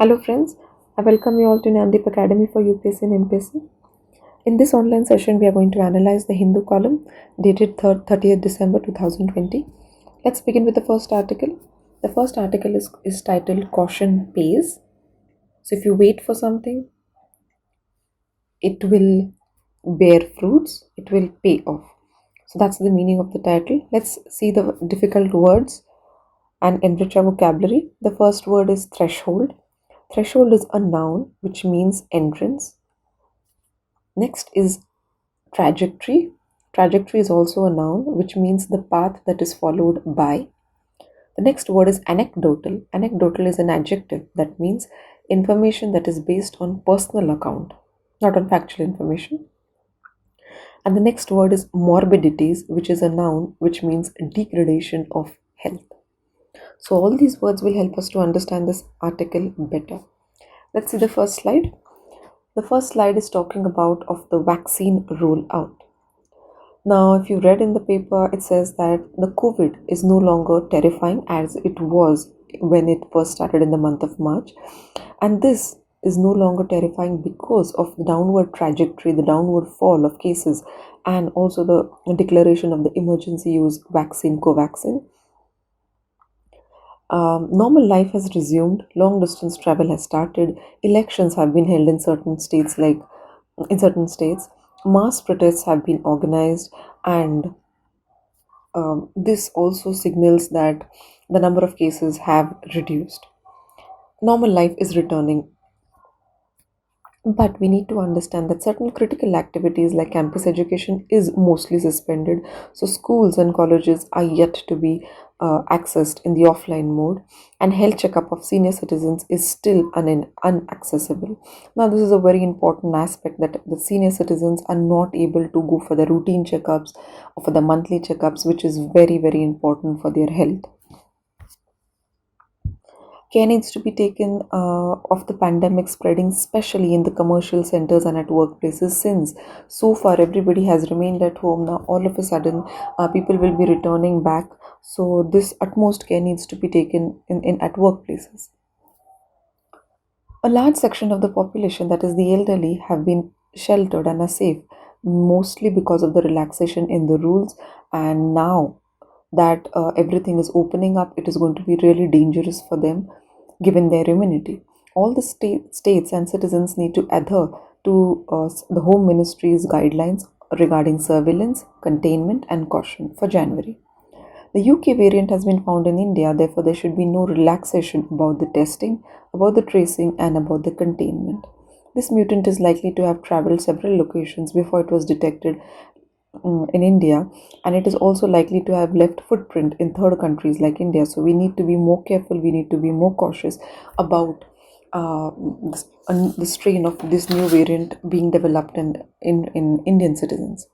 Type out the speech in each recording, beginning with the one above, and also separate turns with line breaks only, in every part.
Hello friends, I welcome you all to Nandip Academy for UPSC and MPSC. In this online session, we are going to analyze the Hindu column dated 30th December 2020. Let's begin with the first article. The first article is titled Caution Pays. So if you wait for something, it will bear fruits, it will pay off. So that's the meaning of the title. Let's see the difficult words and enrich our vocabulary. The first word is threshold. Threshold is a noun which means entrance. Next is trajectory. Trajectory is also a noun which means the path that is followed by. The next word is anecdotal. Anecdotal is an adjective that means information that is based on personal account, not on factual information. And the next word is morbidities, which is a noun which means degradation of health. So all these words will help us to understand this article better. Let's see the first slide. The first slide is talking about of the vaccine rollout. Now, if you read in the paper, it says that the COVID is no longer terrifying as it was when it first started in the month of March. And this is no longer terrifying because of the downward trajectory, the downward fall of cases, and also the declaration of the emergency use vaccine, Covaxin. Normal life has resumed, long distance travel has started, elections have been held in certain states, mass protests have been organized, and this also signals that the number of cases have reduced. Normal life is returning, but we need to understand that certain critical activities like campus education is mostly suspended. So schools and colleges are yet to be accessed in the offline mode, and health checkup of senior citizens is still unaccessible. Now, this is a very important aspect that the senior citizens are not able to go for the routine checkups or for the monthly checkups, which is very, very important for their health. Care needs to be taken of the pandemic spreading, especially in the commercial centers and at workplaces, since so far everybody has remained at home. Now, all of a sudden, people will be returning back. So, this utmost care needs to be taken in at workplaces. A large section of the population, that is the elderly, have been sheltered and are safe, mostly because of the relaxation in the rules. And now that everything is opening up, it is going to be really dangerous for them given their immunity. All the states and citizens need to adhere to the Home Ministry's guidelines regarding surveillance, containment, and caution for January. The UK variant has been found in India, therefore, there should be no relaxation about the testing, about the tracing, and about the containment. This mutant is likely to have traveled several locations before it was detected in India, and it is also likely to have left footprint in third countries like India. So we need to be more careful, we need to be more cautious about the strain of this new variant being developed in Indian citizens.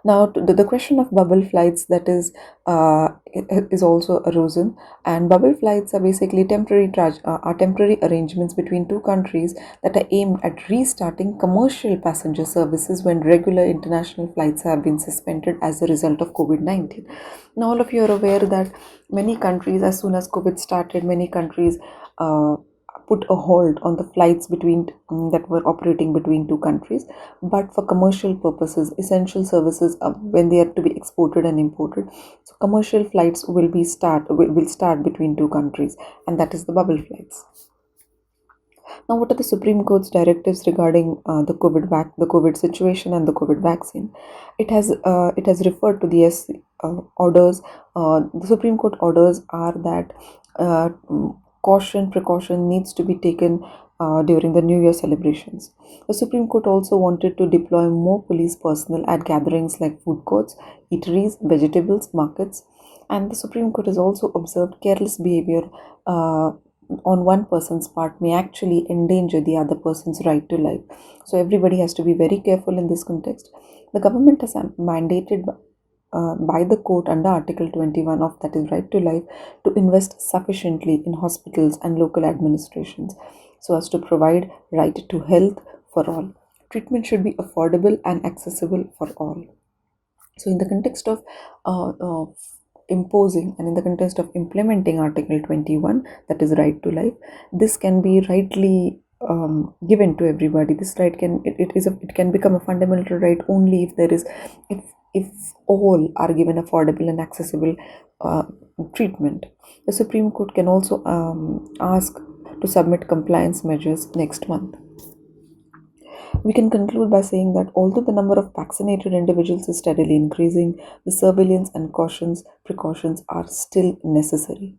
Now, the question of bubble flights is also arisen, and bubble flights are basically temporary arrangements between two countries that are aimed at restarting commercial passenger services when regular international flights have been suspended as a result of COVID-19. Now, all of you are aware that many countries, as soon as COVID started, many countries put a hold on the flights that were operating between two countries, but for commercial purposes, essential services, when they are to be exported and imported, so commercial flights will start between two countries, and that is the bubble flights. Now, what are the Supreme Court's directives regarding the COVID situation and the COVID vaccine? It has referred to the orders. The Supreme Court orders are that precaution needs to be taken during the New Year celebrations. The Supreme Court also wanted to deploy more police personnel at gatherings like food courts, eateries, vegetables markets, and the Supreme Court has also observed careless behavior on one person's part may actually endanger the other person's right to life. So everybody has to be very careful in this context. The government has mandated by the court under Article 21 of that is right to life to invest sufficiently in hospitals and local administrations so as to provide right to health for all. Treatment should be affordable and accessible for all. So in the context of imposing and in the context of implementing Article 21, that is right to life, this can be rightly given to everybody. This right can it can become a fundamental right only if there is if if all are given affordable and accessible uh, treatment. The Supreme Court can also ask to submit compliance measures next month. We can conclude by saying that although the number of vaccinated individuals is steadily increasing, the surveillance and precautions are still necessary.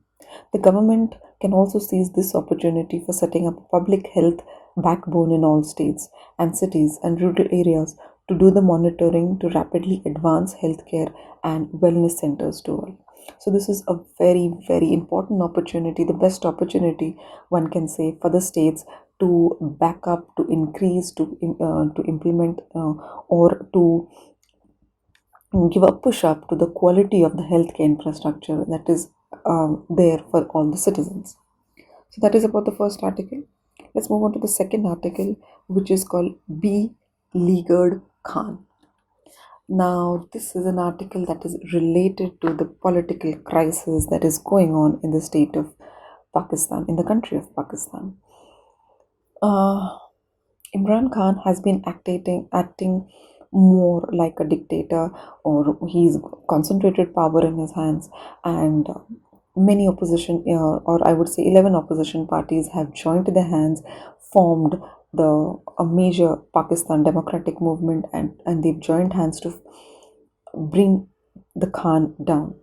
The government can also seize this opportunity for setting up a public health backbone in all states and cities and rural areas to do the monitoring to rapidly advance healthcare and wellness centers to all. So, this is a very, very important opportunity, the best opportunity one can say for the states to back up, to increase, to implement, or to give a push up to the quality of the healthcare infrastructure that is there for all the citizens. So that is about the first article. Let's move on to the second article, which is called Be Leaguered Khan. Now, this is an article that is related to the political crisis that is going on in the state of Pakistan, in the country of Pakistan. Uh, Imran Khan has been acting more like a dictator, or he's concentrated power in his hands, and many opposition, or I would say 11 opposition parties, have joined their hands, formed a major Pakistan Democratic Movement, and they've joined hands to bring the Khan down.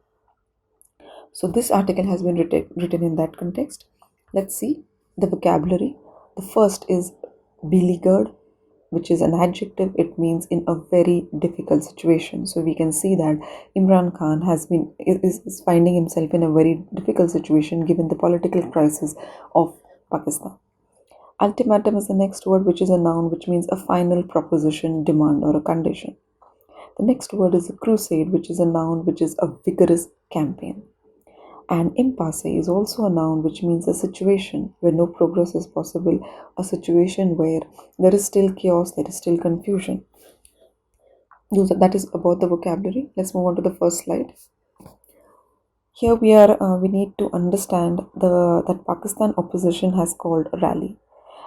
So this article has been written in that context. Let's see the vocabulary. The first is beleaguered, which is an adjective. It means in a very difficult situation. So we can see that Imran Khan is finding himself in a very difficult situation given the political crisis of Pakistan. Ultimatum is the next word, which is a noun, which means a final proposition, demand, or a condition. The next word is a crusade, which is a noun, which is a vigorous campaign. And impasse is also a noun which means a situation where no progress is possible, a situation where there is still chaos, there is still confusion. That is about the vocabulary. Let's move on to the first slide. Here we need to understand that Pakistan opposition has called a rally,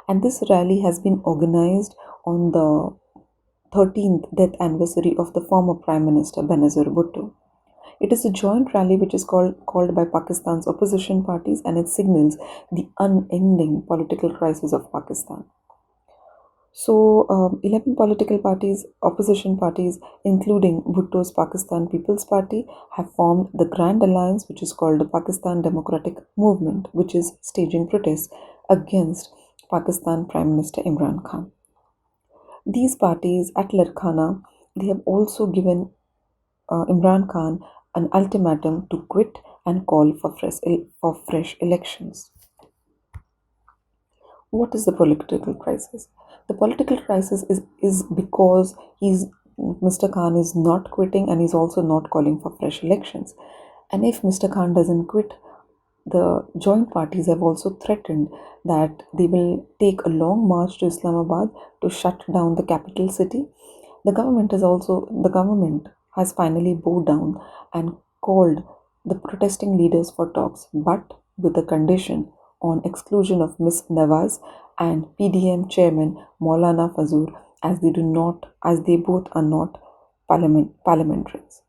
and this rally has been organized on the 13th death anniversary of the former Prime Minister Benazir Bhutto. It is a joint rally which is called by Pakistan's opposition parties, and it signals the unending political crisis of Pakistan. So, 11 political parties, opposition parties, including Bhutto's Pakistan People's Party, have formed the Grand Alliance, which is called the Pakistan Democratic Movement, which is staging protests against Pakistan Prime Minister Imran Khan. These parties at Larkhana, they have also given Imran Khan an ultimatum to quit and call for fresh elections. What is the political crisis? The political crisis is because Mr. Khan is not quitting, and he's also not calling for fresh elections. And if Mr. Khan doesn't quit, the joint parties have also threatened that they will take a long march to Islamabad to shut down the capital city. The government has finally bowed down and called the protesting leaders for talks, but with a condition on exclusion of Ms. Nawaz and PDM chairman Maulana Fazur, as they both are not parliamentarians.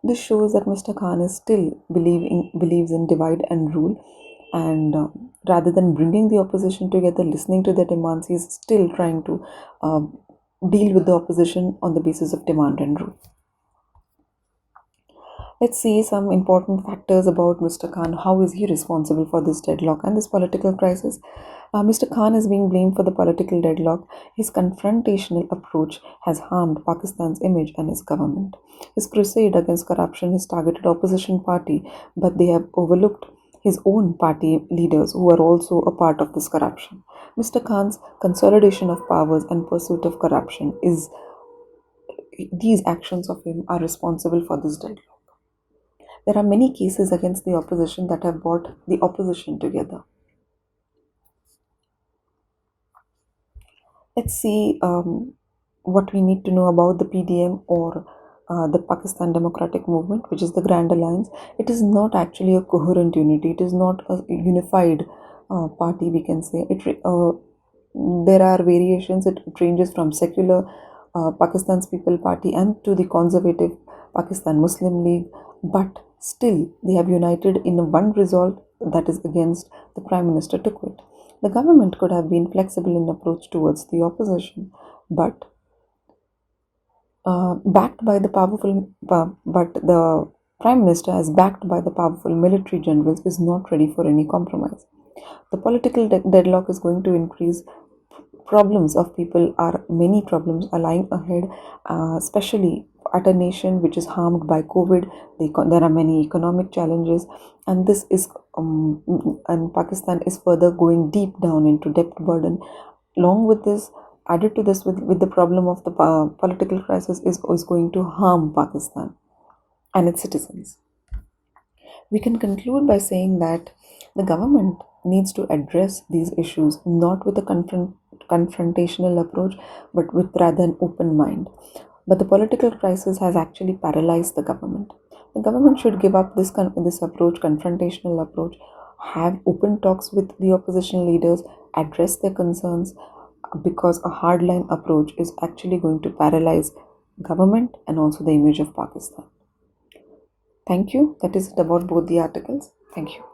This shows that Mr. Khan is still believes in divide and rule, and rather than bringing the opposition together, listening to their demands, he is still trying to uh, deal with the opposition on the basis of demand and rule. Let's see some important factors about Mr. Khan. How is he responsible for this deadlock and this political crisis? Mr. Khan is being blamed for the political deadlock. His confrontational approach has harmed Pakistan's image and his government. His crusade against corruption has targeted opposition party, but they have overlooked his own party leaders who are also a part of this corruption. Mr. Khan's consolidation of powers and pursuit of corruption is these actions of him are responsible for this deadlock. There are many cases against the opposition that have brought the opposition together. Let's see what we need to know about the PDM, or the Pakistan Democratic Movement, which is the Grand Alliance, it is not actually a coherent unity. It is not a unified party, we can say. There are variations. It ranges from secular Pakistan's People Party and to the conservative Pakistan Muslim League, but still they have united in one resolve, that is against the Prime Minister to quit. The government could have been flexible in approach towards the opposition, but backed by the but the Prime Minister, as backed by the powerful military generals, is not ready for any compromise. The political deadlock is going to increase. Problems of people are Many problems are lying ahead, especially at a nation which is harmed by COVID. There are many economic challenges, and this is and Pakistan is further going deep down into debt burden. Along with this, added to this, with the problem of the political crisis is going to harm Pakistan and its citizens. We can conclude by saying that the government needs to address these issues not with a confrontational approach, but with rather an open mind. But the political crisis has actually paralyzed the government. The government should give up this approach, confrontational approach, have open talks with the opposition leaders, address their concerns, because a hardline approach is actually going to paralyze government and also the image of Pakistan. Thank you. That is it about both the articles. Thank you.